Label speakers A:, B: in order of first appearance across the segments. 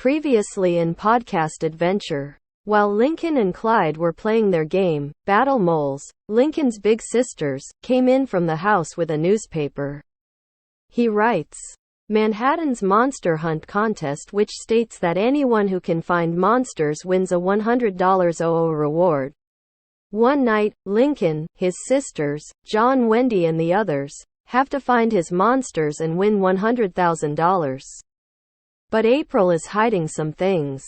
A: Previously in Podcast Adventure. While Lincoln and Clyde were playing their game, Battle Moles, Lincoln's big sisters, came in from the house with a newspaper. He writes, Manhattan's Monster Hunt Contest, which states that anyone who can find monsters wins a $100 OO reward. One night, Lincoln, his sisters, John, Wendy and the others, have to find his monsters and win $100,000. But April is hiding some things.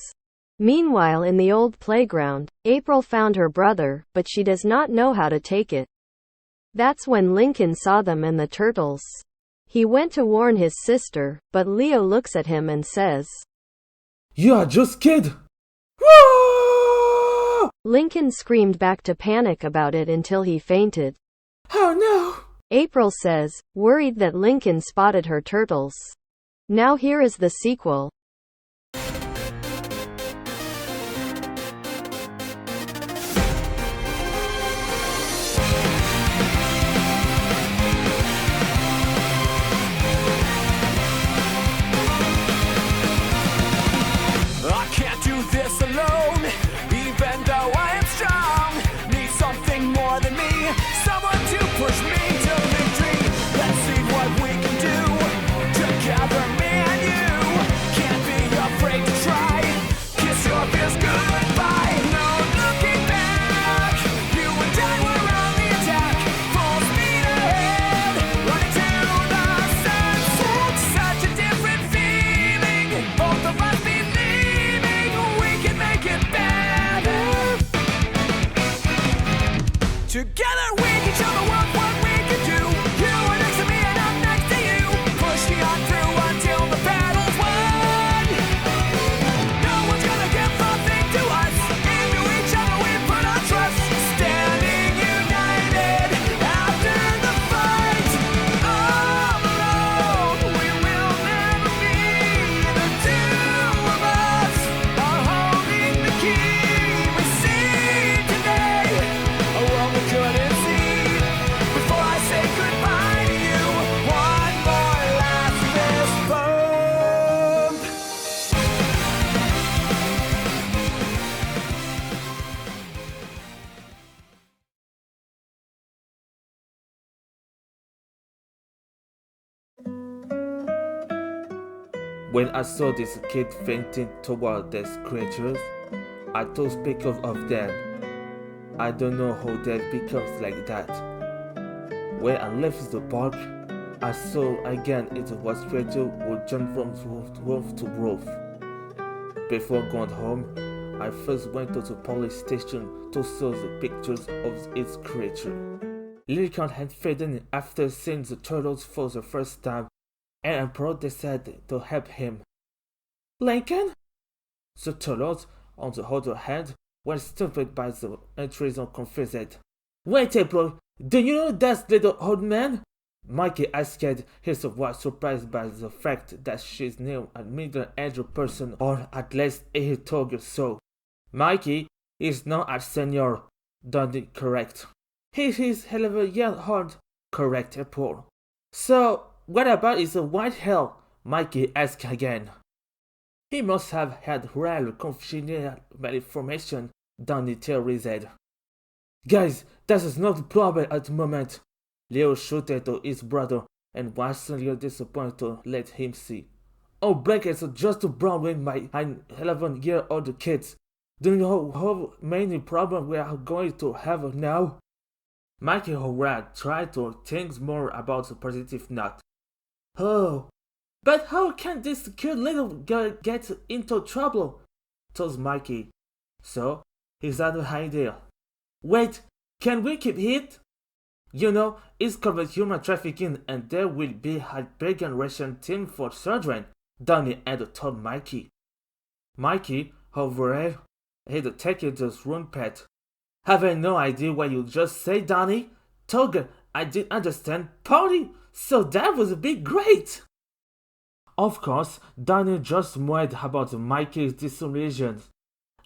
A: Meanwhile, in the old playground, April found her brother, but she does not know how to take it. That's when Lincoln saw them and the turtles. He went to warn his sister, but Leo looks at him and says,
B: "You are just kid!"
A: Lincoln screamed back to panic about it until he fainted.
B: "Oh no!"
A: April says, worried that Lincoln spotted her turtles. Now here is the sequel.
C: I can't do this alone, even though I am strong. Need something more than me, someone to push me to victory. Let's see what we can do together, me and you. Can't be afraid to try. Kiss your fears goodbye. No looking back. You and I were on the attack. Full speed ahead, running to the sunset. Such a different feeling. Both of us believing we can make it better. Together we can show the world what we can do. You are next to me and I'm next to you. Pushing on through until the battle's won. No one's gonna give a thing to us. Into each other we put our trust. Standing united after the fight. All alone we will never be. The two of us are holding the key. We see today a world we couldn't see. Before I say goodbye to you, one more last fist bump.
B: When I saw this kid fainting toward these creatures, I took pictures of them. I don't know how that becomes like that. When I left the park, I saw again it was creature who jumped from roof to roof. Before going home, I first went to the police station to see the pictures of its creature. Lincoln had fainted after seeing the turtles for the first time, and April decided to help him. Lincoln? The turtles, on the other hand, were stumped by the entries and confessed. Wait, April, do you know that little old man? Mikey asked. He was surprised by the fact that she's now a middle-aged person, or at least he told her so. Mikey is not a senior, Dundee correct. He is 11 years old, correct April. So, what about his white hair? Mikey asked again. He must have had real confidential information, Dundee theorized. Guys, that is not the problem at the moment. Leo shouted to his brother and was suddenly disappointed to let him see. Oh, blankets are just a problem with my 11-year-old kids. Do you know how many problems we are going to have now? Mikey Howard tried to think more about the positive note. Oh, but how can this cute little girl get into trouble? Told Mikey. So, he's had an idea. Wait, can we keep it? You know, it's covered human trafficking and there will be a big and Russian team for children, Donnie had told Mikey. Mikey, however, had taken the wrong path. Have I no idea what you just said, Donnie? Toga, I didn't understand. Party? So that would be great! Of course, Donnie just worried about Mikey's disillusion.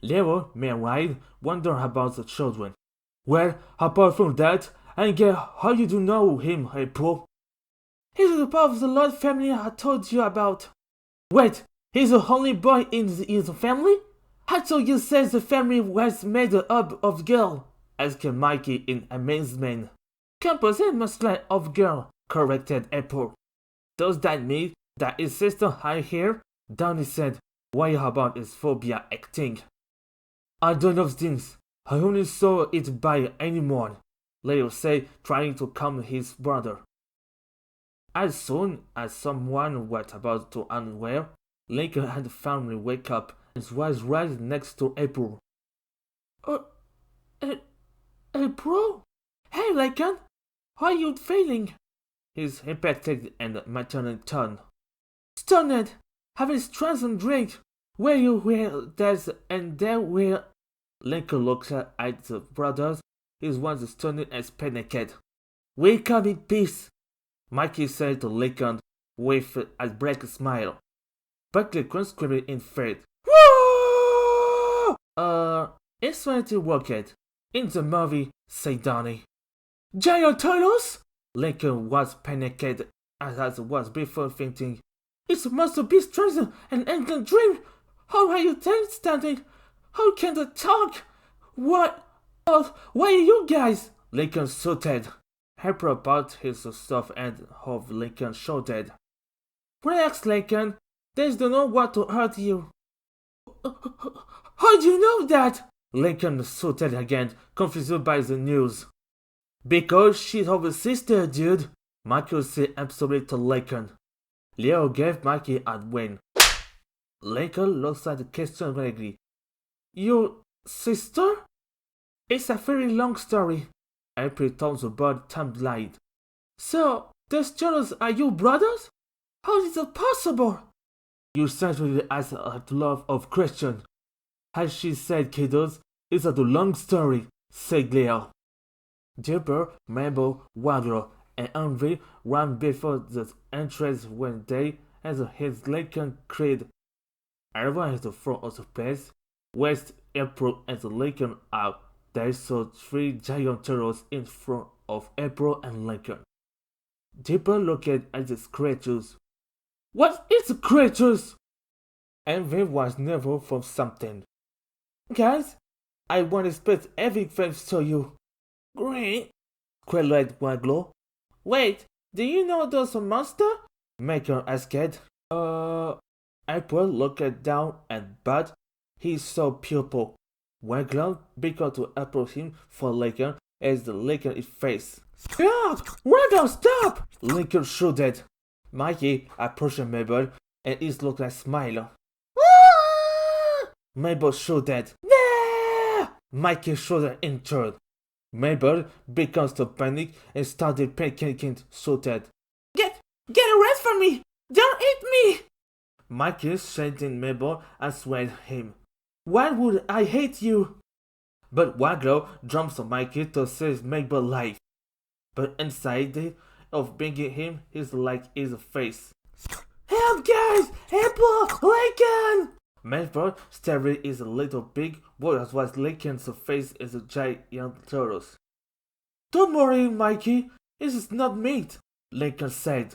B: Leo, meanwhile, wondered about the children. Well, apart from that, I get how you do know him, April. He's the part of the Lord family I told you about. Wait, He's the only boy in his family? I thought you said the family was made up of girls, asked Mikey in amazement. Composite mostly of girls, corrected April. Does that mean that his sister hide here? Donnie said, worried about his phobia acting. I don't know things. I only saw it by anyone, Leo said, trying to calm his brother. As soon as someone was about to unwear, Lincoln had the family wake up and was right next to April. April? Hey, Lincoln, how are you feeling? His emphatic and maternal tone. Stunned, having stress and drink. Where you were, there's and there were. Lincoln looked at the brothers. His ones stunned and panicked. We come in peace, Mikey said to Lincoln with a bright smile. But Lincoln screamed in fear. Whoa! It's when it worked. In the movie, said Donnie. Giant turtles? Lincoln was panicked as was before thinking. It must be strange and ancient dream. How are you standing? How can they talk? What? Oh, why are you guys? Lincoln shouted. Harper bought his stuff and of Lincoln shouted. Relax, Lincoln. They don't know what to hurt you. How do you know that? Lincoln shouted again, confused by the news. Because she's our sister, dude, Michael said absolutely to Lincoln. Leo gave Mikey a win. Lincoln looks at the question vaguely. Your sister? It's a very long story. April told the bird Tambry. So, those turtles are your brothers? How is it possible? You certainly asked a lot of questions. As she said, kiddos, it's a long story, said Leo. Jeanper, Mabel, Wagler, and Henry ran before the entrance when they, as his Lincoln cried. Everyone at the front of the place, West, April, and the Lincoln out. They saw 3 giant turtles in front of April and Lincoln. Jeanper looked at the creatures. What is the creatures? Henry was never from something. Guys, I want to explain everything to you. Great, queried Wagler. Wait, do you know those monsters? Maker asked. April looked down and but he saw pupil. Wagler began to approach him for Lincoln as the Lincoln his face. Stop! Wagler, stop! Lincoln shouted. Mikey approached Mabel and his looked like smile. Mabel shouted. No! Mikey shouted in turn. Mabel began to panic and started panicking, shouted. Get away from me! Don't eat me! Mikey shouted Mabel and swayed him. Why would I hate you? But Wagler jumps on Mikey to save Mabel's life. But inside of bringing him, he's like his face. Help, guys! Help, Lincoln! Mabel staring is a little big, but as was Lincoln's face is a giant turtles. Don't worry, Mikey. This is not meat, Lincoln said.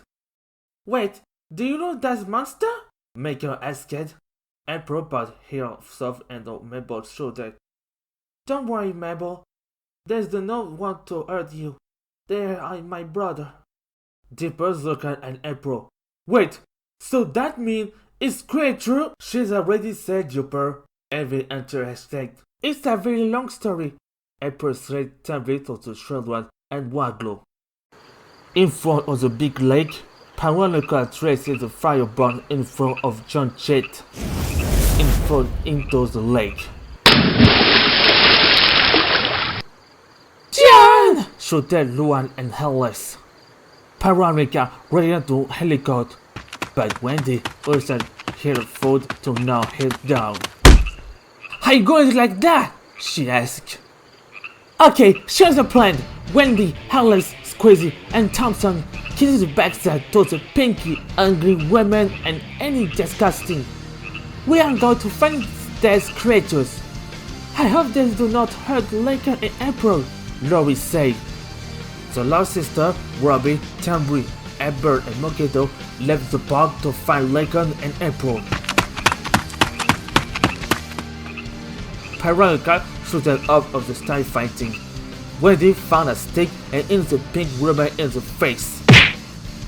B: Wait, do you know that monster? Maker asked. April but herself and Mabel shouted. Don't worry, Mabel. There's no one to hurt you. They are my brother. Jeanper looked at April. Wait, so that means it's quite true? She's already said, Jeanper. Every interested. It's a very long story. April said Tambry to the children and Wagler. In front of the big lake, Pyronica traces the fire burn in front of John Chet. In front into the lake. John! Shouted Luan and Hellas. Pyronica ran to helicopter, but Wendy ordered her foot to knock her down. How you going like that? She asked. Okay, here's the plan. Wendy, Hellas, Squeezie, and Thompson kill the backside to the pinky, angry women and any disgusting. We are going to find these creatures. I hope they do not hurt Lincoln in April, Robbie said. The lost sister, Robbie, Tambry, Jeanper, and Moketo left the park to find Lincoln and April. Pyronica shooted up of the start fighting. Wendy found a stick and hit the pink woman in the face.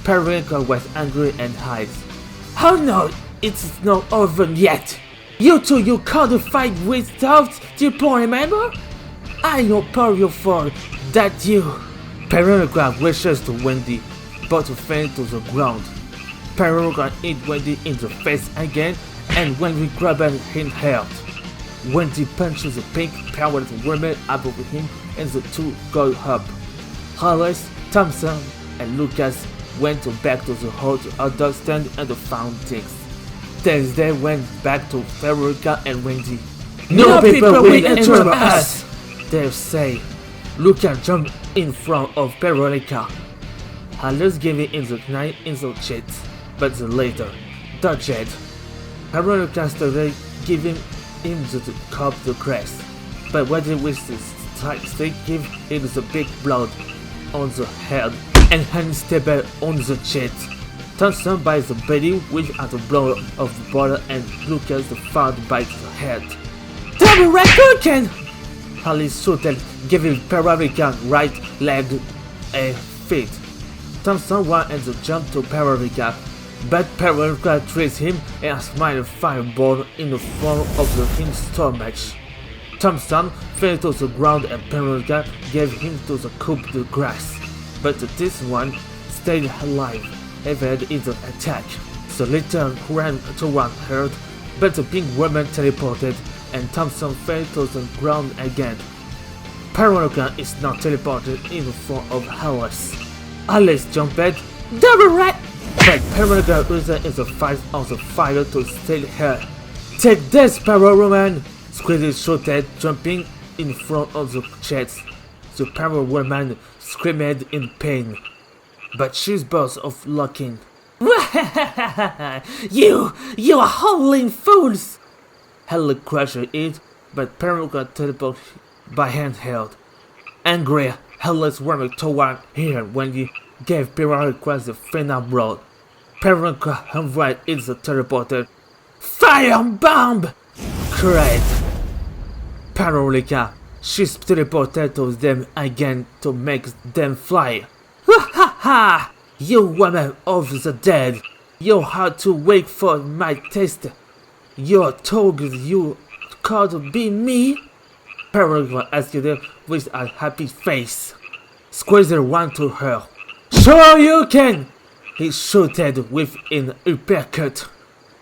B: Pyronica was angry and hid. Oh no, it's not over yet. You two, you can't fight without Jeanper, remember? I know powerful that you. Pyronica rushes to Wendy, but fell to the ground. Pyronica hit Wendy in the face again, and Wendy grabbed him hard. Wendy punches the pink-powered woman above him, and the two go up. Alice, Thompson, and Lucas went back to the hot dog stand and found things. Then they went back to Pyronica and Wendy. No people will enter us, they say. Lucas jumped in front of Pyronica. Alice gave him the knife in the chest, but later dodged it. Pyronica started giving him the cup the grass, but Wendy with the stick gave him the big blood on the head and unstable on the chest. Thompson by the body with at the blow of the bottle and Lucas found by the head. Tambry cooking! Alice shouted, giving Pyronica right leg a feed. Thompson wanted to jump to Pyronica, but Pyronica tricked him and smited a fireball in the form of the his stomach. Thompson fell to the ground and Pyronica gave him to the coup de grace, but this one stayed alive even in the attack. The little ran toward her, but the pink woman teleported and Thompson fell to the ground again. Pyronica is now teleported in the form of Alice. Alice jumped back, double right, but Pyronica used the fight of the fire to steal her. Take this, Pyro Woman! Squeezie shouted, jumping in front of the chest. The Pyro Woman screamed in pain, but she's burst of looking. You are howling fools! Hell crushed it, but Pyronica teleported by handheld. Angry, Hellas ran toward her when he gave Pyronica the final blow. Pyronica unright is the teleporter. Fire bomb! Cried Pyronica. She's teleported to them again to make them fly. Ha ha ha! You woman of the dead! You had to wait for my test. You told you could be me? Pyronica asked her with a happy face. Squeezie ran to her. Sure you can! He shouted with an uppercut.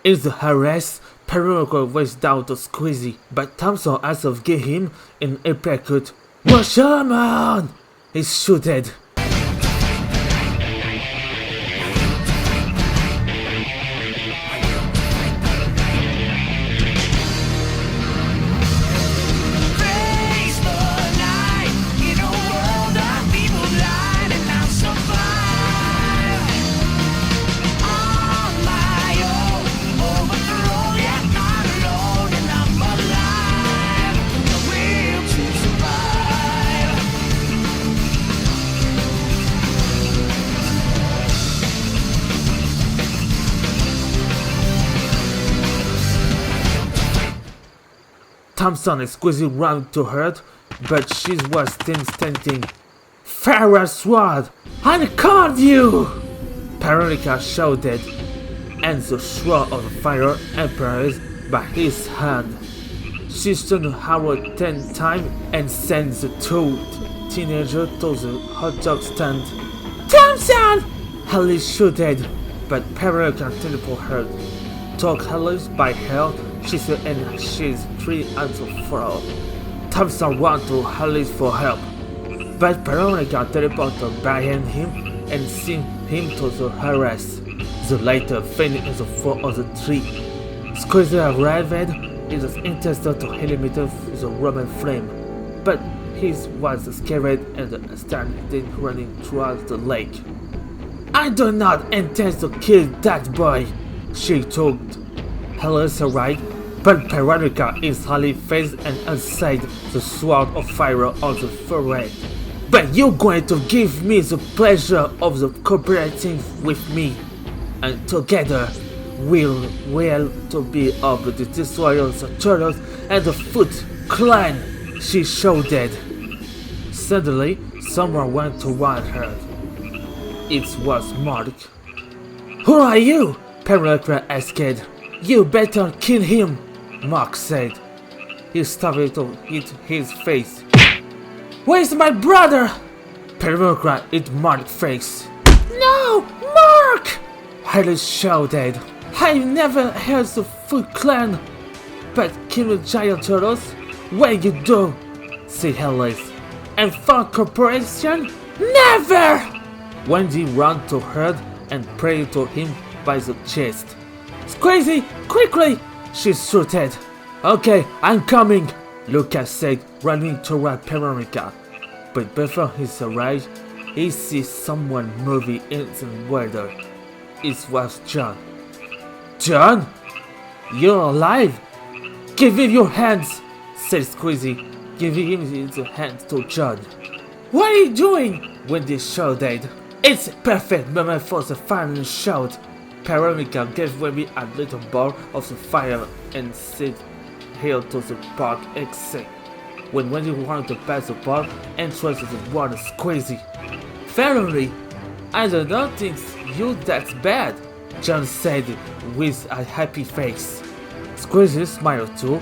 B: In the harass, Pyronica was down to Squeezie, but Thompson also gave him an uppercut. What's your man? He shouted. Thompson and Squeezie ran to her, but she was still standing. Farewell sword! I caught you! Pyronica shouted, and the sword of fire appeared by his hand. She stunned Howard 10 times and sent the two teenagers to the hot dog stand. Thompson! Alice shouted, but Pyronica teleported her. Took Alice by her. She said, and she's 3 and 4. Thompson ran to Alice for help, but Pyronica teleported behind him and sent him to the harass. The latter fell in the form of the tree. Squeezie arrived in his intestine to eliminate the Roman flame, but he was scared and started running towards the lake. I do not intend to kill that boy, she told Alice arrived, but Pyronica instantly faced and outside the sword of fire on the forehead. But you're going to give me the pleasure of the cooperating with me, and together we'll to be able to destroy the turtles and the foot Clan! She shouted. Suddenly, someone went toward her. It was Mark. Who are you? Pyronica asked. You better kill him, Mark said. He started to hit his face. Where's my brother? Pyronica hit Mark's face. No, Mark! Alice shouted. I've never heard the Foot Clan. But kill the giant turtles? When you do, said Alice. And found corporation? Never! Wendy ran to her and prayed to him by the chest. Squeezie, quickly! She shouted. Okay, I'm coming, Lucas said, running toward Pyronica. But before he arrived, he sees someone moving in the water. It was John. John? You're alive? Give him your hands, said Squeezie, giving him his hands to John. What are you doing? Wendy shouted. It's a perfect moment for the final shot. Pyronica gave Wendy a little ball of the fire and said hail to the park exit. When Wendy wanted to pass the ball, entered the water Squeezie. Finally, I don't think you that's bad, John said with a happy face. Squeezie smiled too,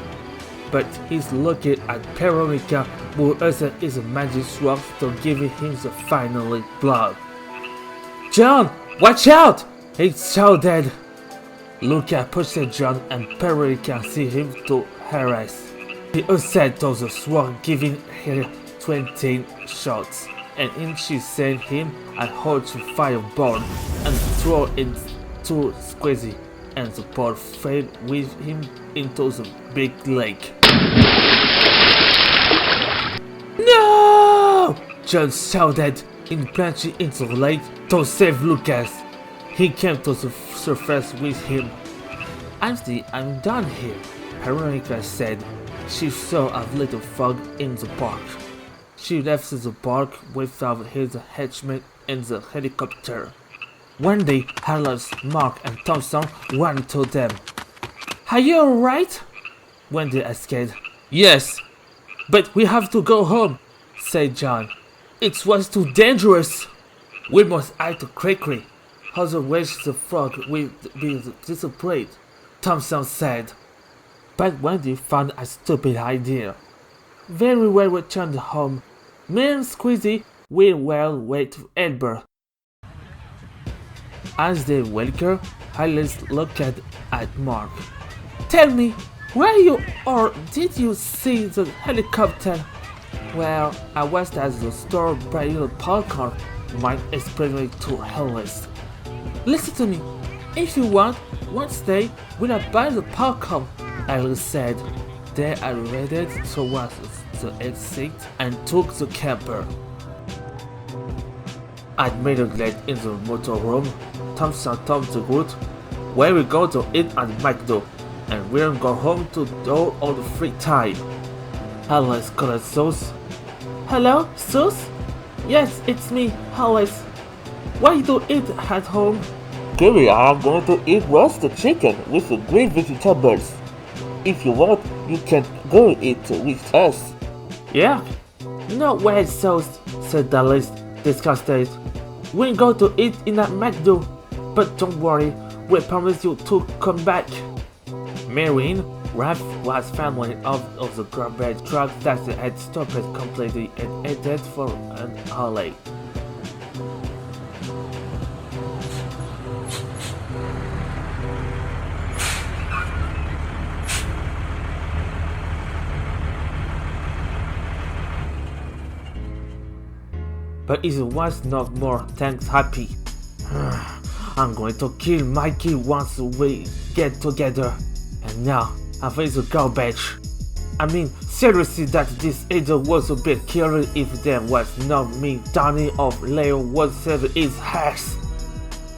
B: but he's looking at Pyronica who uses his magic sword to give him the final blow. John, watch out! He shouted. Luca pushed John and Pyronica see him to harass. He said to the sword, giving her 20 shots, and then she sent him a hot fireball and threw it to Squeezie, and the ball fell with him into the big lake. No! John shouted in plunging into the lake to save Lucas. He came to the surface with him. I'm done here, Pyronica said. She saw a little fog in the park. She left the park without his attachment in the helicopter. Wendy, Alice, Mark and Thompson ran to them. Are you alright? Wendy asked. Yes, but we have to go home, said John. It was too dangerous. We must act quickly, otherwise the frog will be disappointed, Thompson said. But Wendy found a stupid idea. Very well, returned home. Me and Squeezie will wait for Jeanper. As they welcome, Alice looked at Mark. Tell me, were you or did you see the helicopter? Well, I was at the store buying a popcorn, Mike explained to Alice. Listen to me. If you want, one day we'll buy the popcorn, Alice said. They headed towards the exit and took the camper. Immediately in the motorhome, Thompson told the group, where we go to eat at McDo, and we'll go home to do all the free time. Alice called Sauce. Hello, Sauce? Yes, it's me, Alice. What do you eat at home?
D: Today I'm going to eat roasted chicken with the green vegetables. If you want, you can go eat with us.
B: Yeah? No way, Sauce, said Alice, disgusted. We'll go to eat in a McDo, but don't worry, we promise you to come back. Maureen, Raph was family of the garbage truck that had stopped completely and headed for an alley. But it was not more than happy. I'm going to kill Mikey once we get together. And now, I face the garbage. I mean, seriously, that this idiot was a bit killer if there was not me, Donnie or Leo whatever his ass.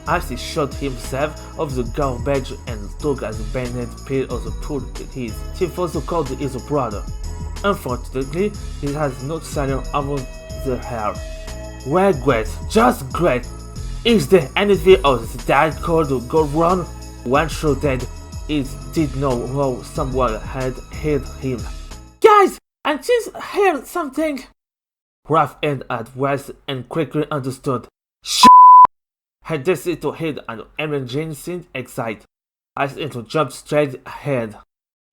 B: As he shot himself off the garbage and took as Bennett pit of the pool, his chief also called his brother. Unfortunately, he has no shadow over the hair. Well, great, just great. Is there anything else that could go wrong? One sure that it did not know someone had hit him. Guys, I just heard something. Raphaël at rest and quickly understood. Shh! He decided to hit an emergency exit as it jumped straight ahead.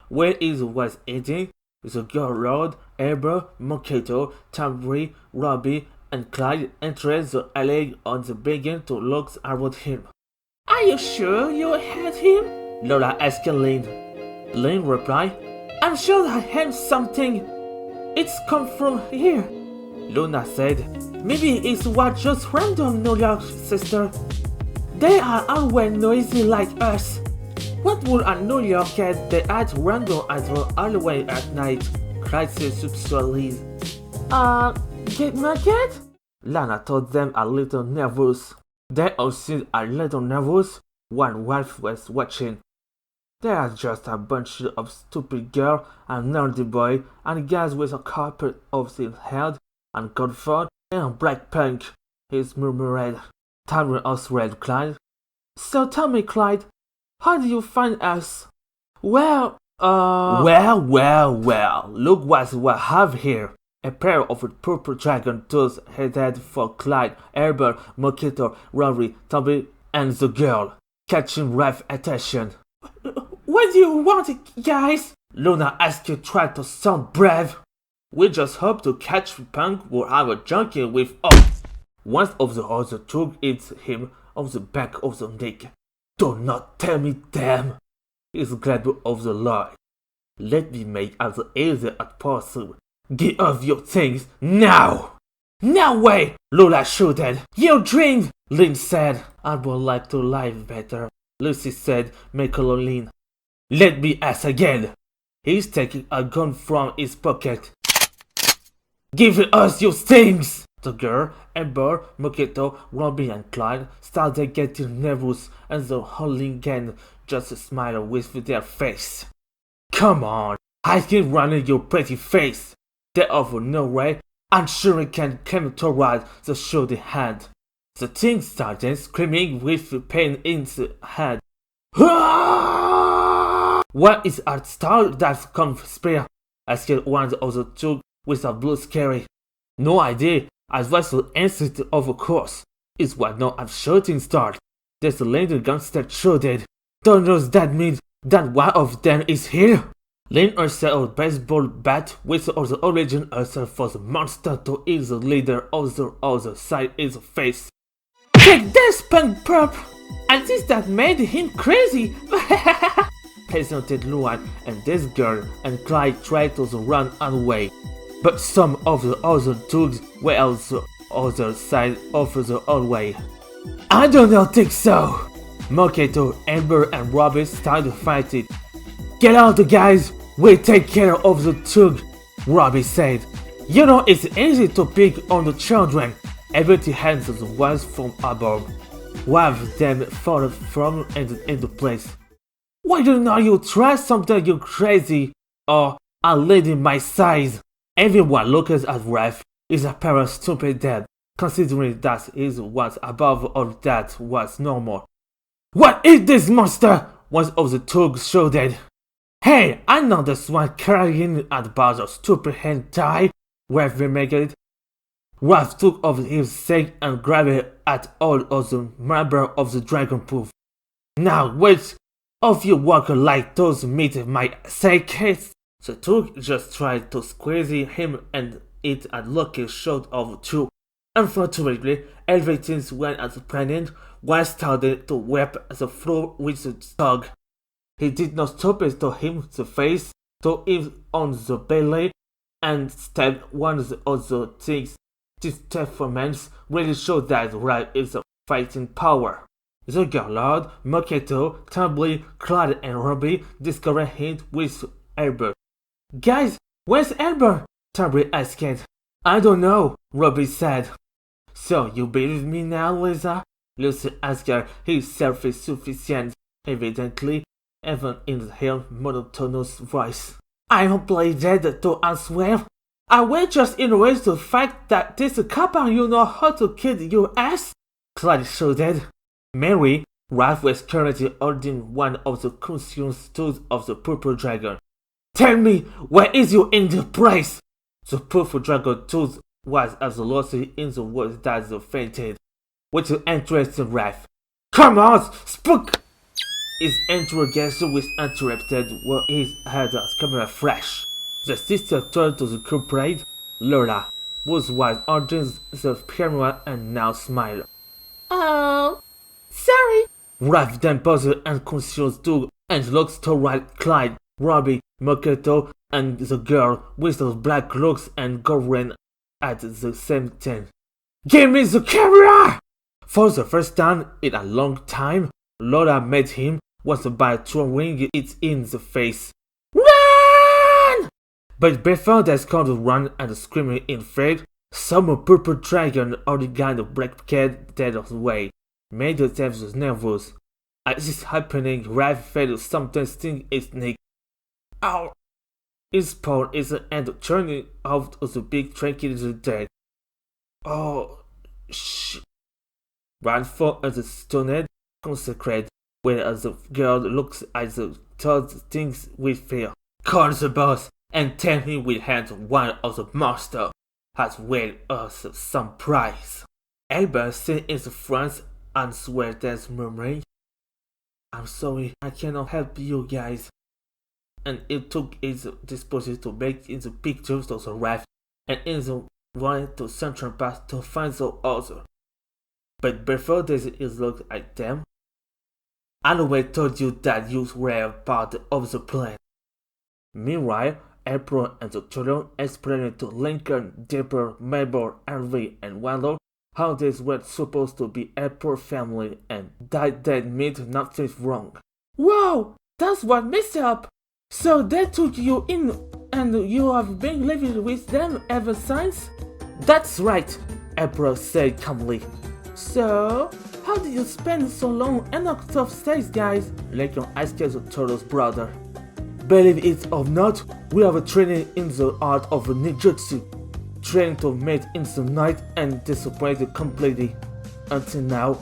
B: Where it was heading, the girl Rod, Amber, Moketo, Tambry, Robbie, and Clyde entered the alley and began to look around him. Are you sure you had him? Lola asked Lynn. Lynn replied, I'm sure I had something. It's come from here. Luna said, maybe it's what just random New York, sister. They are always noisy like us. What would a New York cat they act random at the alleyway at night? Cried the subtly. Get my cat? Lana told them a little nervous. They all seemed a little nervous when Ralph was watching. They are just a bunch of stupid girls, a nerdy boy, and guys with a carpet over his head, and confront, and a black punk, he murmured. Tambry also read Clyde. So tell me, Clyde, how did you find us? Well, look what we have here. A pair of purple dragon tools headed for Clyde, Amber, Moketo, Robbie, Tambry, and the girl, catching Ralph's attention. What do you want, guys? Luna asked you, trying to sound brave. We just hope to catch Punk who have a junkie with us. One of the other took him on the back of the neck. Do not tell me, damn. He's glad of the lie. Let me make as easy as possible. Get off your things now! No way! Lola shouted. You dreamed! Lynn said. I would like to live better. Lucy said, Lean. Let me ask again. He's taking a gun from his pocket. Give us your things! The girl, Amber, Moketo, Robbie and Clyde started getting nervous and the hooligan just smiled with their face. Come on, I can run in your pretty face. They offer no way, and Shuriken came toward the shoulder hand. The thing started screaming with pain in the head. What is a star that comes spear? Asked one of the two with a blue scary. No idea, as was the answer of course. It's what not a shooting star. There's the later gangster shouted. Don't know that means that one of them is here? Lynn herself a baseball bat with the origin herself for the monster to hit the leader of the other side in the face. Take this, punk perp! And this that made him crazy! Presented Luan and this girl, and Clyde tried to run away. But some of the other thugs were on the other side of the hallway. I don't think so! Moketo, Amber and Robbie started fighting. Get out, guys! We'll take care of the thug, Robbie said. You know it's easy to pick on the children. Everything hands the ones from above. One of them fallen from into place. Why don't you try something, you crazy? Or a lady my size? Everyone looking at Raph is a pair of stupid dead, considering that his was above all that was normal. What is this monster? One of the thugs shouted. Hey, I'm not the one crying about the stupid hentai, Raph remembered. Raph took off his sack and grabbed at all of the members of the dragon proof. Now which of you walk like those meet my sackheads? The thug just tried to squeeze him and it a lucky shot of two. Unfortunately, everything went as planned. One started to wipe the floor with the dog. He did not stop it to him the face, to him on the belly, and stabbed one of the other things. This performance really showed that Ralph is a fighting power. The girl Lord, Moketo, Tambry, Clyde and Robbie discovered him with Amber. Guys, where's Amber? Tambry asked. I don't know, Robbie said. So you believe me now, Lisa? Lucy asked her, his self-sufficient, evidently, even in her monotonous voice. I don't play dead to as well. I will just erase the fact that this couple you know how to kill your ass, Clyde shouted. Mary, Ralph was currently holding one of the crucial tools of the purple dragon. Tell me, where is your enterprise? The powerful dragon tooth was as velocity in the words that they fainted. With an interesting wrath. Come on, spook! His interrogation was interrupted when he had a camera flash. The sister turned to the culprit, Lola, whose was holding the camera and now smiled.
E: Oh, sorry.
B: Raph then paused unconscious too and looked toward Clyde, Robbie, Moketo, and the girl with those black looks and Goran at the same time. Give me the camera! For the first time in a long time, Lola met him was by throwing it in the face. Run! But before they could run and screaming in fear, some purple dragon or the kind of black cat dead of the way made themselves nervous. As this happening, Raph felt something sting his neck. Ow! His paw is the end turning out of the big trinket is dead. Oh, shit. Ralph as the stoned consecrate, whereas the girl looks at the third things with fear. Call the boss and tell him we had one of the monster as well as some prize. Albert sat in the front and sweat as murmuring, I'm sorry, I cannot help you guys. And it took its disposition to make in the pictures of the raft and in the one to Central Park to find the other. But before this is looked at them, Alloway told you that you were part of the plan. Meanwhile, April and the children explained to Lincoln, Jeanper, Mabel, Harvey, and Wendell how they were supposed to be April family and that they meant nothing wrong.
E: Wow, that's what messed up. So they took you in and you have been living with them ever since?
B: That's right, April said calmly.
E: So, how did you spend so long in a tough stage, guys?
B: Lincoln asked the turtle's brother. Believe it or not, we have a training in the art of ninjutsu. Trained to meet in the night and disappointed completely. Until now,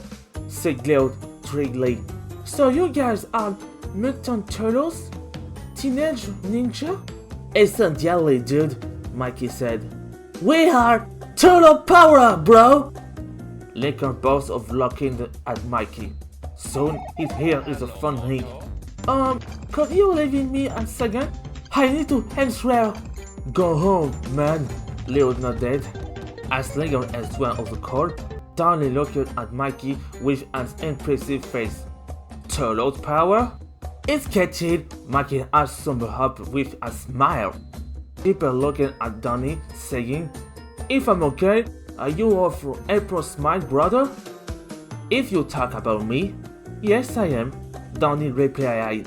B: said Leo Trigley.
E: So you guys are mutant turtles? Teenage ninja?
B: Essentially, dude, Mikey said.
E: We are turtle power, bro!
B: Lincoln both of looking at Mikey. Soon his hair is a fun thing.
E: Could you leave me a second? I need to answer.
B: Go home, man. Leo nodded. As Lincoln as one of the call, Darley looked at Mikey with an impressive face. Turtle power? It's catchy, Mikey asked summed up with a smile. People looking at Donnie, saying, If I'm okay, are you all from April's my brother? If you talk about me, yes I am, Donnie replied.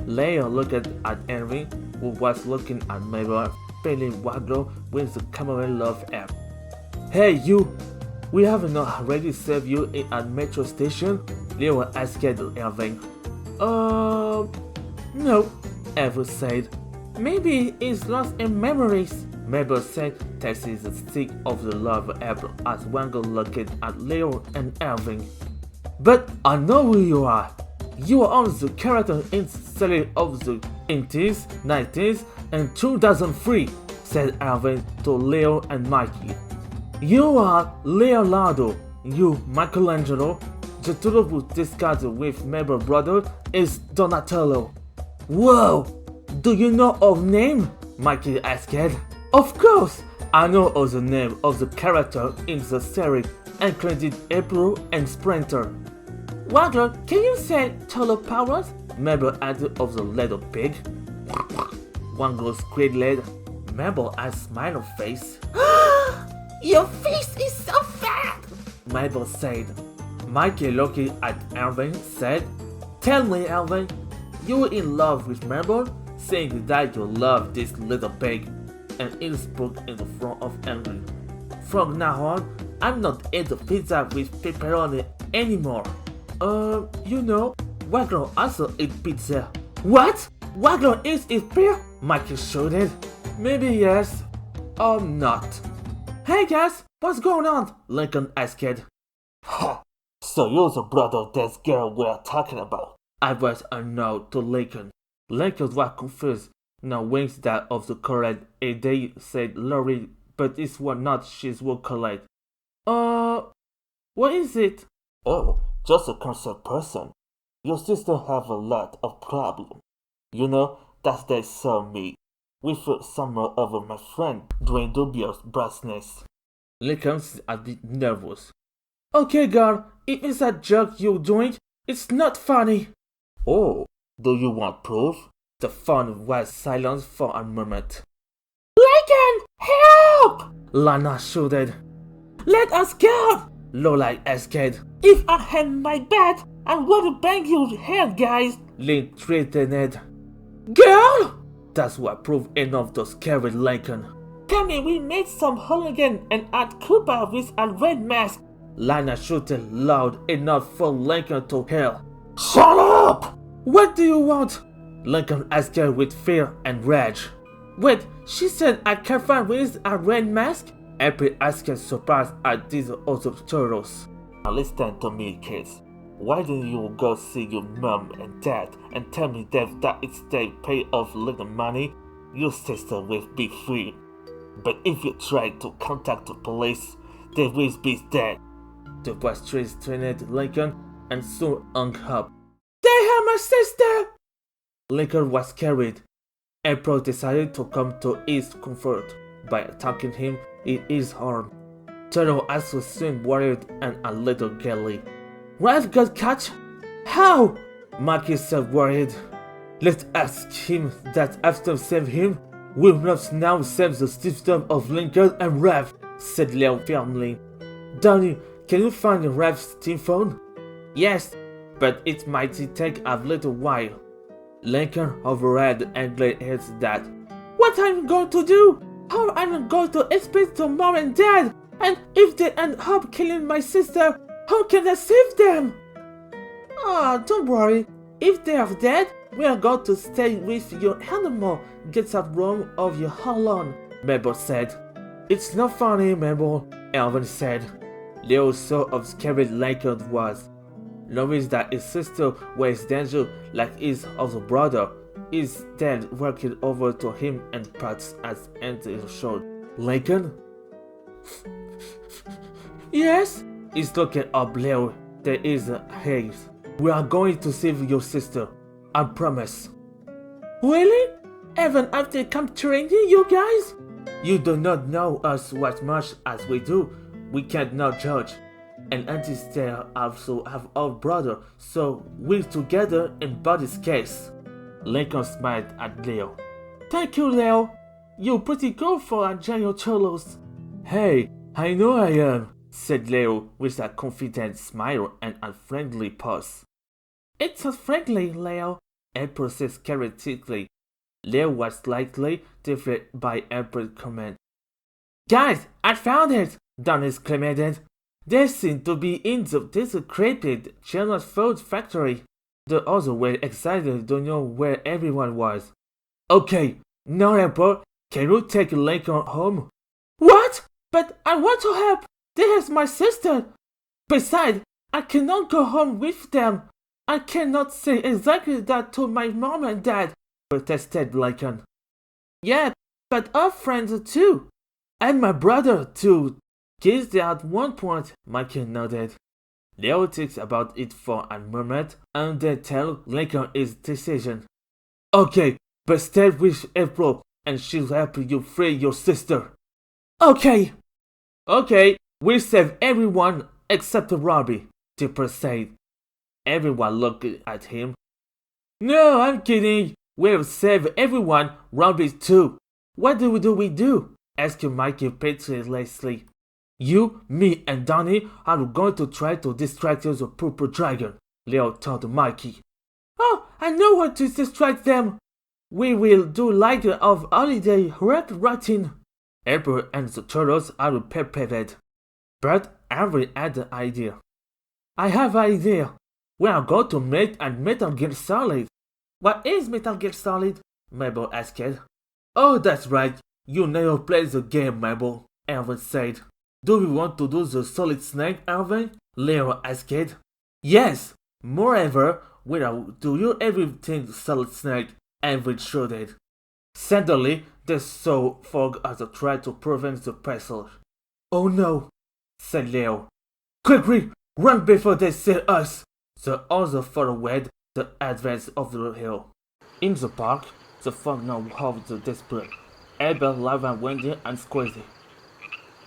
B: Leo looked at Henry, who was looking at Mabel, feeling waddle with the camera love app. Hey you, we have not already saved you in a metro station? Leo asked Irving.
E: No,
B: Ever said.
E: Maybe it's lost in memories.
B: Mabel said, tasting the stick of the love apple as Wango looked at Leo and Irving. But I know who you are. You are on the character in the series of the 80s, 90s, and 2003, said Irving to Leo and Mikey. You are Leonardo, you Michelangelo. The turtle who discussed with Mabel brother is Donatello. Whoa! Do you know of name? Mikey asked. Of course! I know of the name of the character in the series, including April and Splinter.
E: Wagner, can you say turtle powers?
B: Mabel added of the little pig. Wango squealed. Mabel had a smile on face.
E: Your face is so fat!
B: Mabel said. Mikey looking at Irving said, Tell me, Irving, you were in love with Mabel, saying that you love this little pig, and it spoke in the front of Henry. From now on, I'm not eating pizza with pepperoni anymore.
E: You know,
B: Wagner also eats pizza.
E: What? Wagner eats his beer?
B: Mikey shouted. Maybe yes, or not.
E: Hey guys, what's going on?
B: Lincoln asked.
D: Ha! So you're the brother of that girl we're talking about.
B: I was a no to Lincoln. Lincoln was confused Now wings that of the correct a day, said Laurie, but it's what not she's will collect. What is it?
D: Oh, just a concerned person. Your sister have a lot of problems. You know, that they saw me with summer over my friend doing dubious brassness.
B: Lincoln's a bit nervous. Okay, girl, if it's a joke you're doing, it's not funny.
D: Oh, do you want proof?
B: The phone was silent for a moment.
E: Lincoln, help!
B: Lana shouted.
E: Let us go!
B: Lola asked.
E: If I had my bat, I would bang your head, guys.
B: Link threatened.
E: Girl!
B: That's what proved enough to scare Lincoln.
E: Come in, we made some hooligan and Aunt Cooper with a red mask.
B: Lana shouted loud enough for Lincoln to hear.
E: Shut up!
B: What do you want? Lincoln asked her with fear and rage.
E: Wait, she said I confront with a red mask?
B: April asked, surprised at these other turtles.
D: Now listen to me, kids. Why don't you go see your mom and dad and tell me that if they pay off little money, your sister will be free. But if you try to contact the police, they will be dead.
B: The voice threatened Lincoln and soon hung up.
E: They have my sister!
B: Lincoln was carried. April decided to come to his comfort by attacking him in his arm. Turtle also seemed worried and a little gilly.
E: Ralph got caught? How?
B: Mikey said worried. Let's ask him that after saving him, we must now save the system of Lincoln and Raph, said Leo firmly. Donnie, can you find Raph's team phone? Yes, but it might take a little while. Lincoln overheard and glared at that.
E: What am I going to do? How am I going to explain to mom and dad? And if they end up killing my sister, how can I save them? Don't worry. If they are dead, we are going to stay with your animal. Get that wrong of your alone,
B: Mabel said. It's not funny, Mabel, Alvin said. Leo saw how scared Lincoln was. Knowing that his sister was in danger like his other brother, his dad walked over to him and pats his hand on his shoulder. Lincoln?
E: Yes?
B: He's looking up Leo. There is a haze. We are going to save your sister. I promise.
E: Really? Even after capturing you guys?
B: You do not know us as much as we do. We cannot judge. And Auntie there also have our brother, so we're together in Buddy's case. Lincoln smiled at Leo.
E: Thank you, Leo. You're pretty cool for a giant turtles.
B: Hey, I know I am, said Leo with a confident smile and a friendly pause.
E: It's not friendly, Leo,
B: April said scaredly. Leo was slightly different by April's comment.
E: Guys, I found it!
B: Donnie exclaimed. They seem to be in the desecrated China's food factory. The others were excited to know where everyone was. Okay, now April, can you take Lincoln home?
E: What? But I want to help! There's my sister! Besides, I cannot go home with them. I cannot say exactly that to my mom and dad,
B: protested Lincoln.
E: Yeah, but our friends too.
B: And my brother too. Kids at one point, Michael nodded. Leo thinks about it for a moment and then tell Lincoln his decision. Okay, but stay with April and she'll help you free your sister.
E: Okay.
B: Okay, we'll save everyone except Robbie, Jeanper said. Everyone looked at him. No, I'm kidding. We'll save everyone, Robbie too. What do we do? Asked Mikey pitilessly. You, me, and Donnie are going to try to distract the purple dragon, Leo told Mikey.
E: Oh, I know how to distract them. We will do like a holiday rap routine.
B: April and the turtles are prepared. But Avery had an idea.
E: I have an idea.
B: We are going to make a Metal Gear Solid.
E: What is Metal Gear Solid?
B: Mabel asked. Oh, that's right. You never played the game, Mabel, Alvin said. Do we want to do the Solid Snake, Alvin? Leo asked. Yes. Moreover, we will do everything Solid Snake, Alvin shouted. Suddenly, they saw fog as they tried to prevent the passage. "Oh no," said Leo. "Quickly, run before they see us!" The others followed the advance of the hill. In the park, the fog now covered the display. Abel, Lava, Wendy, and Squeezie.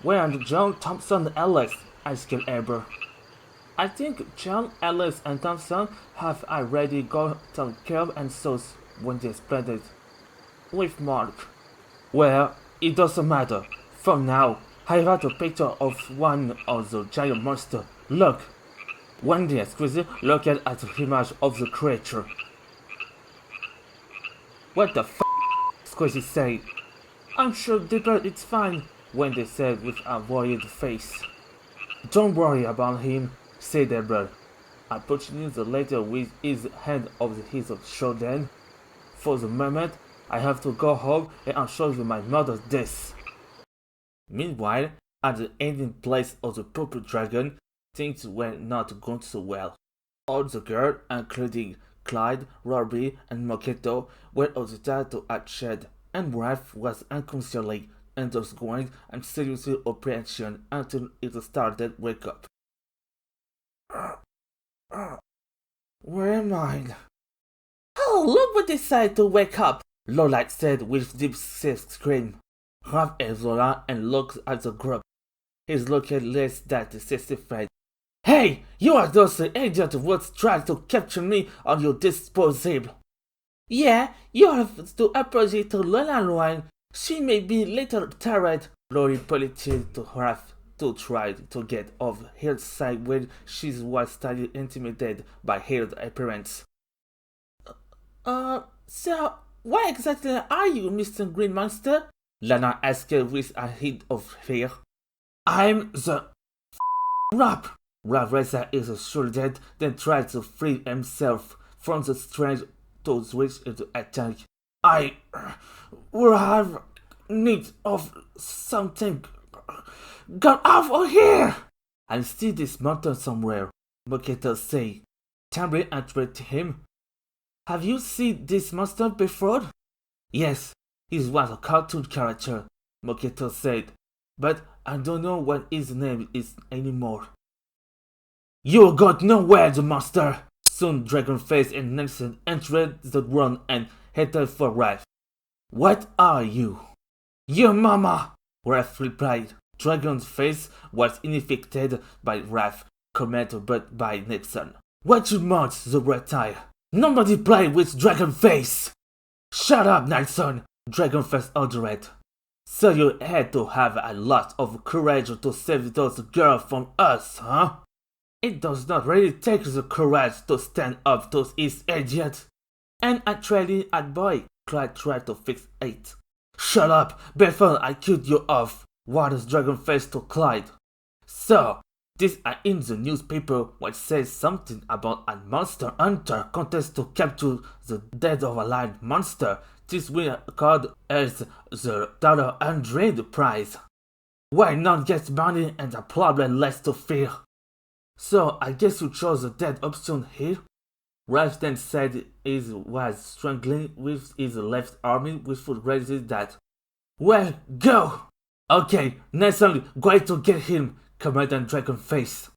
B: "Where are John, Thompson, and Alex?" asked Abel. "I think John, Alex, and Thompson have already gotten killed and so," Wendy explained. "With Mark." "Well, it doesn't matter. For now, I have a picture of one of the giant monsters. Look." Wendy and Squeezie looked at the image of the creature. "What the f***?" Squeezie said. "I'm sure Dipper is fine," Wendy said with a worried face. "Don't worry about him," said Dipper, approaching the latter with his hand on his shoulder. "For the moment, I have to go home and show you my mother's death." Meanwhile, at the ending place of the Purple Dragon, things were not going so well. All the girls, including Clyde, Robbie, and Moketo, were hostile to Hatched, and Raph was unconsciously undergoing a serious operation until it started to wake up. "Where am I?" "Oh, look what decided to wake up," Lola said with deep scream. Raphaël Zola and looked at the group. He's looking less than satisfied. "Hey, you are those idiot who tried to capture me on your disposable." "Yeah, you have to apologize to Lola Loan. She may be a little tired," Lori pointed to Raph to try to get off her side when she was slightly intimidated by her appearance. So what exactly are you, Mr. Green Monster?" Lana asked with a hint of fear. "I'm the Rap." Raph raised his shoulder, then tried to free himself from the strange to switch into attack. "I will have need of something. Get out of here!" "I see this mountain somewhere," Moketo said. Tambry interrupted him. "Have you seen this monster before?" "Yes, he was a cartoon character," Moketo said, "but I don't know what his name is anymore." "You got nowhere, the monster!" Soon Dragonface and Nelson entered the room and headed for Raph. "What are you?" "Your mama!" Raph replied. Dragonface was unaffected by Raph comment but by Nelson. "What you want, the reptile? Nobody play with Dragonface!" "Shut up, Nelson!" Dragonface ordered. "So you had to have a lot of courage to save those girls from us, huh?" "It does not really take the courage to stand up to this idiot." "And actually, that boy," Clyde tried to fix it. "Shut up before I cut you off," warned Dragonface to Clyde. "So, this in the newspaper which says something about a monster hunter contest to capture the dead or alive monster. This will called as the $100 prize. Why not get money and a problem less to fear?" "So I guess you chose the dead option here?" Raph then said he was struggling with his left arm with raising that. "Well, go!" "Okay, Nelson, going to get him," commanded Dragonface.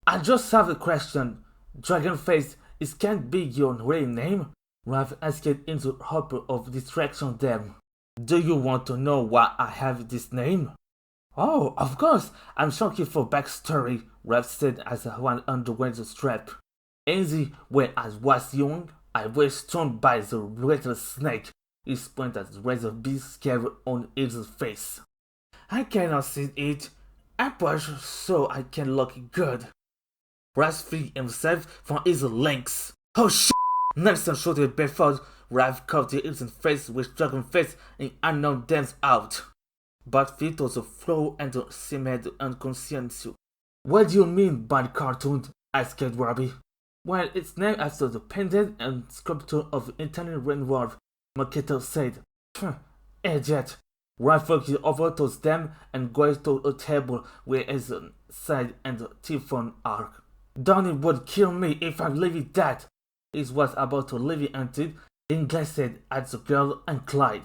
B: "I just have a question. Dragonface, it can't be your real name?" Raph asked in the hope of distraction them. "Do you want to know why I have this name?" "Oh, of course, I'm shocking for backstory," Raph said as one underwent the strap. "When I was young, I was stung by the rattlesnake." He pointed at the razor beak scar on his face. "I cannot see it. I push so I can look good." Raph freed himself from his legs. "Oh shit!" Nelson shouted before Raph covered his face with Dragonface and unknown dance out. But feet to the floor and seemed unconscious. "What do you mean by cartoon?" asked Robbie. "Well, it's named after the painted and sculpture of Italian rainwolf," Moketo said. "Idiot." Raph walked over to them and going to a table where his side and the telephone arc. "Donnie would kill me if I leave it that." He was about to leave it until he glanced at the girl and Clyde.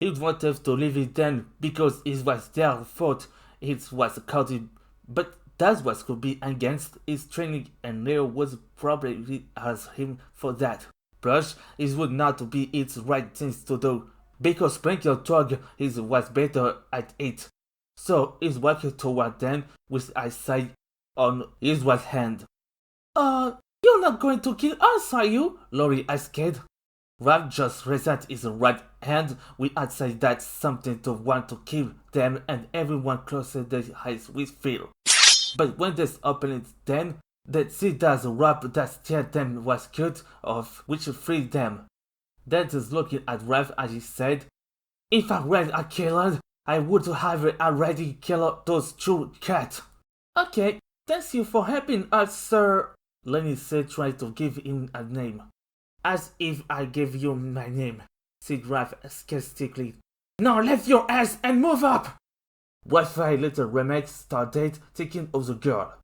B: He wanted to leave it then because it was their fault. It was cloudy, but that was could be against his training, and Leo was probably asked him for that. Plus, it would not be its right things to do, because Splinter told he was better at it. So he's walking toward them with his side on his right hand.
E: You're not going to kill us, are you?
B: Lori asked. Raph just raised his right hand with outside that something to want to kill them, and everyone closed their eyes with fear. But when they opened it then, they see that the rope that steered them was cut off, which freed them. Then is looking at Raph as he said, "If I were a killer, I would have already killed those two cats."
E: Okay, thanks you for helping us, sir.
B: Lenny said, trying to give him a name. "As if I gave you my name," said Raph sarcastically.
E: "Now lift your ass and move up!"
B: Raphaël little remake started thinking of the girl.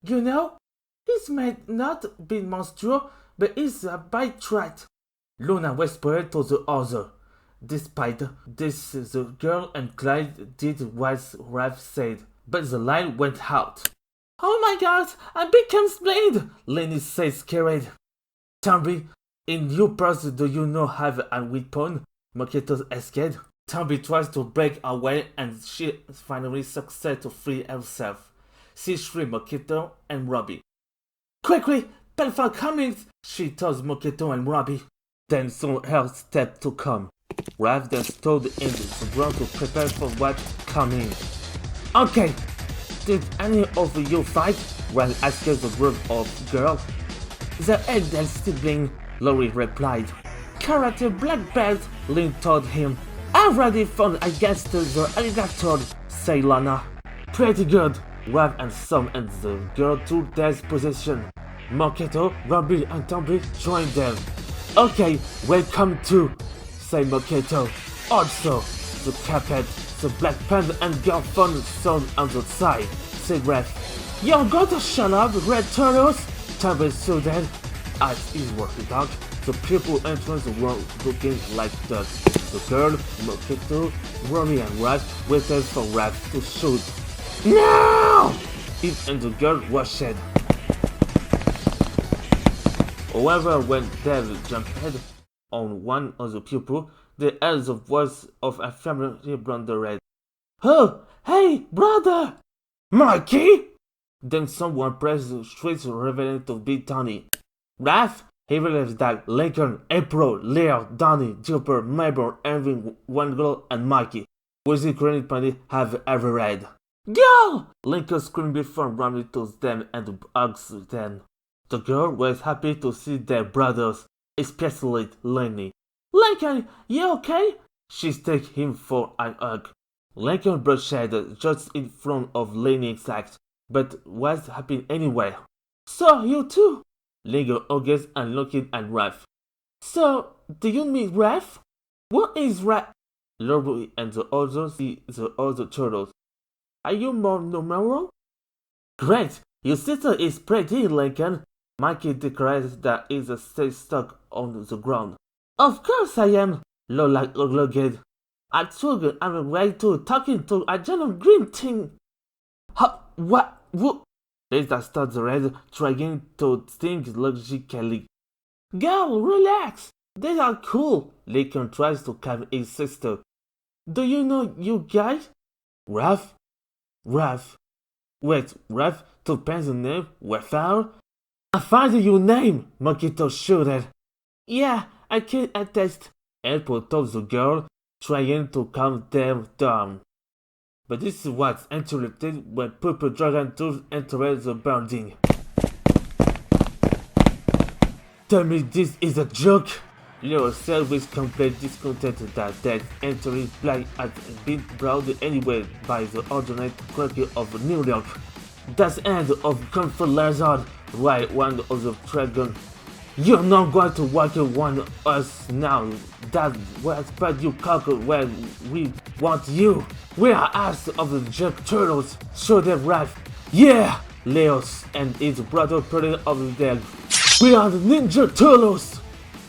E: "You know, this may not be monstrous, but it's a bite rat,"
B: Luna whispered to the other. Despite this, the girl and Clyde did what Raph said, but the light went out.
E: "Oh my god, I became Splinter,"
B: Lenny said, scared. "Tambry, in your purse do you not have a weapon?" Moketo asked. Tambry tries to break away and she finally succeeds to free herself. She frees Moketo and Robbie.
E: "Quickly, Pelfar coming,"
B: she tells Moketo and Robbie. Then saw her step to come. Raph then stood in the ground to prepare for what's coming.
E: "Okay,
B: did any of you fight?" Raph asked the group of girls.
E: "The eldest sibling,"
B: Lori replied.
E: "Karate black belt,"
B: Lynn told him.
E: "Already fought against the alligator,"
B: said Lana.
E: "Pretty good."
B: Raph and Sam and the girl took their position. Moketo, Robbie and Tambry joined them. "Okay, welcome to," said Moketo. "Also, the carpet, the black panda and girl found sound on the side," said Raph.
E: "You're going to shut up, red turtles?"
B: Tambry saw that. As he walked dark, the people entrance were looking like ducks. The girl, Moketo, Robbie and Raph waited for Raph to shoot.
E: "No!"
B: It and the girl rushed. However, when Dave jumped on one of the people, they heard the voice of a family blonde red.
E: "Oh, hey, brother!"
B: "Mikey!" Then someone pressed the streets, revealing to be Tony.
E: "Raph?"
B: He realized that Lincoln, April, Leo, Donnie, Jeanper, Mabel, Erwin, Wendell, and Mikey was the greatest party have ever read.
E: "Girl!"
B: Lincoln screamed before running to them and hugged them. The girl was happy to see their brothers, especially Lenny.
E: "Lincoln, you okay?"
B: She took him for a hug. Lincoln brushed just in front of Lenny's act, but was happy anyway.
E: "So, you too?"
B: Lincoln hugged and looked at Raph.
E: "So, do you mean Raph? What is Raph?"
B: Lori and the others see the other turtles.
E: "Are you more normal?"
B: "Great! Your sister is pretty, Lincoln." Mikey declares that he stays stuck on the ground.
E: "Of course I am,"
B: Lola logged.
E: "I told you I'm right to talking to a giant green thing."
B: What? Lisa starts red, trying to think logically.
E: "Girl, relax. They are cool."
B: Lincoln tries to calm his sister.
E: "Do you know you guys?"
B: Raph? Wait, Raph? To pencil name? Raphaël? I found your name, Moketo shouted.
E: "Yeah, I can attest,"
B: April told the girl, trying to calm them down. But this was interrupted when Purple Dragon Tooth entered the building. "Tell me this is a joke!" Leo said with complete discontent that that entering black had been brought anyway by the ordinate clergy of New York. "That's the end of confront lizard," right one of the dragon. "You're not going to walk one us now. That was but you conquer where we want you. We are asked of the junk turtles," shouted Raph. "Yeah!" Leos and his brother put it over there. "We are the Ninja Turtles!"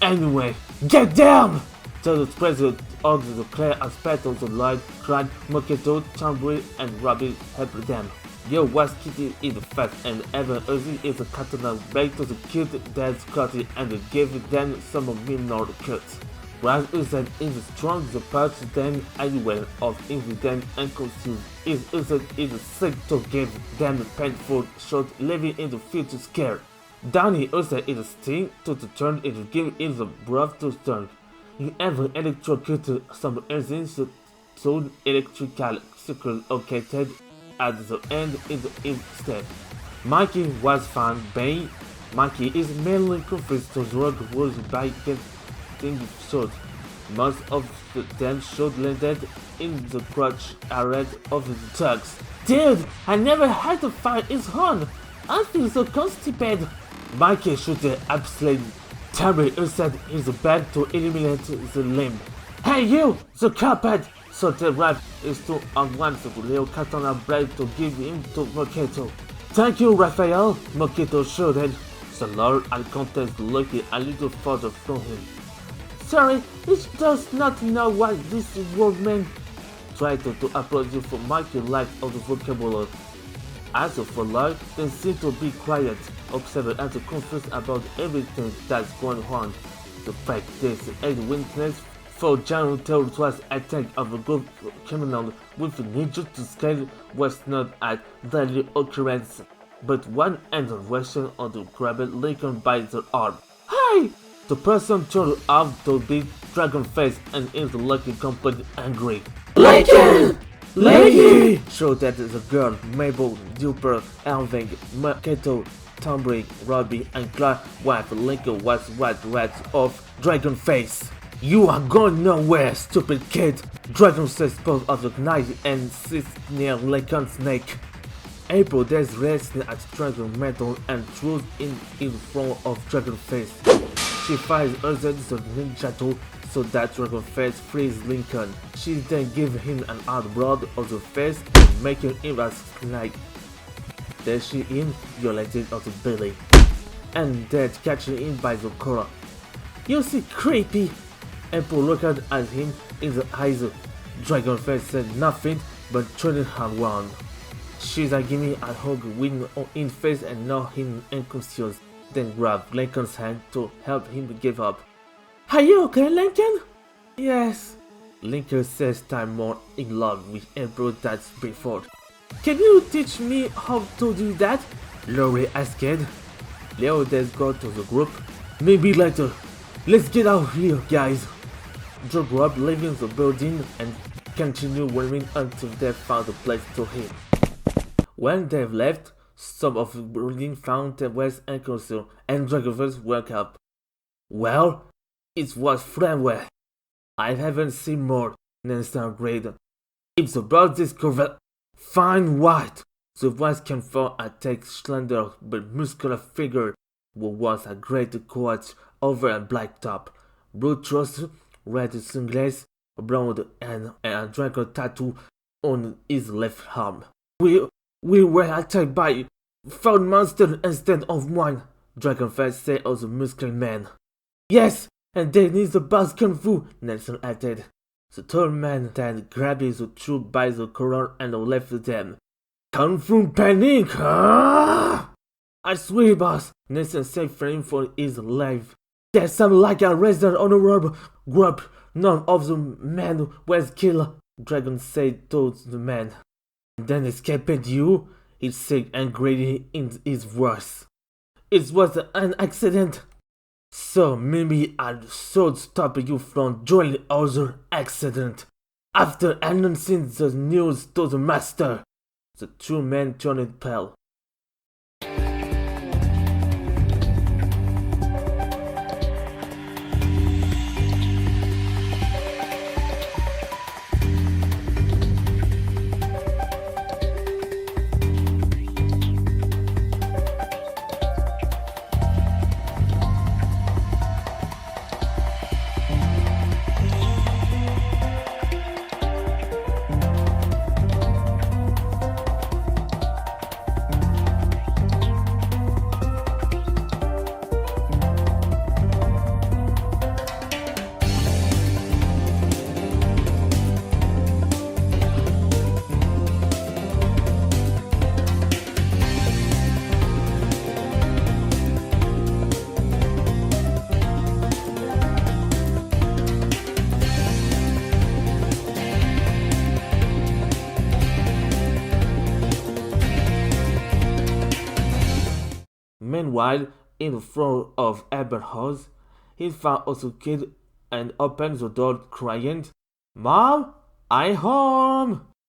B: "Anyway, get down!" to spread all the clear aspect of the light, cried Moketo, Tambry, and Robbie helped them. Yo was kitty in the fast and ever Uzi is a katana back to the kid dad's cutty and gave them some minor cuts. While Uzi is strong the parts them anywhere of incident and confused is Uzi is sick to give them painful shot living in the future scare. Danny Uzi is sting to the turn it give is a breath to turn. He ever electrocuted some engines so electrical circle located at the end is instead. Mikey was found by Mikey is mainly confused to drug was by getting shot. Most of them shot landed in the crotch area of the thugs. Dude, I never had to fight his horn. I feel so constipated. Mikey shoot the absolute Tambry said he's back to eliminate the limb. Hey you, the carpet! So the rap is to unwind the little katana blade to give him to Moketo. Thank you, Raphaël. Moketo shouted. The Lord and contest looking a little further from him. Sorry, he does not know what this word meant. Tried to apologize for Mikey's lack of the vocabulary. As for Lloyd, they seem to be quiet, observing and confused about everything that's going on. The fact is, a witness for General Terror's attack of a group of criminals with a ninja to scale was not a daily occurrence, but one intervention on the grabbed Lincoln by the arm. Hey! The person turned out to be Dragonface and is looking completely angry.
E: Lincoln! Lady!
B: Shouted the girl, Mabel, Jeanper, Alvin, Moketo, Tambry, Robbie, and Clark while Lincoln was white rats of Dragonface. You are going nowhere, stupid kid! Dragonface spoke of the knife and sits near Lincoln's neck. April then rested at Dragon Metal and throws in front of Dragonface. She fires under the ninja tool so that Dragonface frees Lincoln. She then gives him an hard blow of the face and making him a snake. Then she violated of the belly and then catching him by the collar. You see creepy! April looked at him in the eyes. Dragonface said nothing but turning her around. She's giving me a hug with in face and knocked him unconscious, then grabbed Lincoln's hand to help him give up.
E: Are you okay, Lincoln?
B: Yes. Lincoln says time more in love with April than before.
E: Can you teach me how to do that?
B: Laurie asked. Leo then go to the group.
E: Maybe later. Let's get out of here, guys.
B: Joe Rob leaving the building and continue running until they found a place to hid. When they've left, some of the building found their West Ankle and Dragonverse woke up. Well, it was Framway. I haven't seen more, Nancy agreed. If the bird discovered fine white, the voice came for a take slender but muscular figure who was a great coat over a black top, blue trousers, red sunglasses, blonde and a dragon tattoo on his left arm. We were attacked by 4 monsters instead of 1, Dragonface said of the muscular man.
E: Yes, and they need the boss kung fu,
B: Nelson added. The tall man then grabbed the troop by the collar and left them.
E: Kung fu panic, huh?
B: I swear, boss, Nelson said, fleeing for his life.
E: That sounds like a resident honorable group. None of the men was killed,
B: Dragon said to the man. Then escaped you? He said angrily in his voice.
E: It was an accident.
B: So maybe I should stop you from joining other accident. After announcing the news to the master, the 2 men turned pale. Meanwhile, in the floor of Eber's house, he found also kid and opened the door crying, "Mom, I'm home!"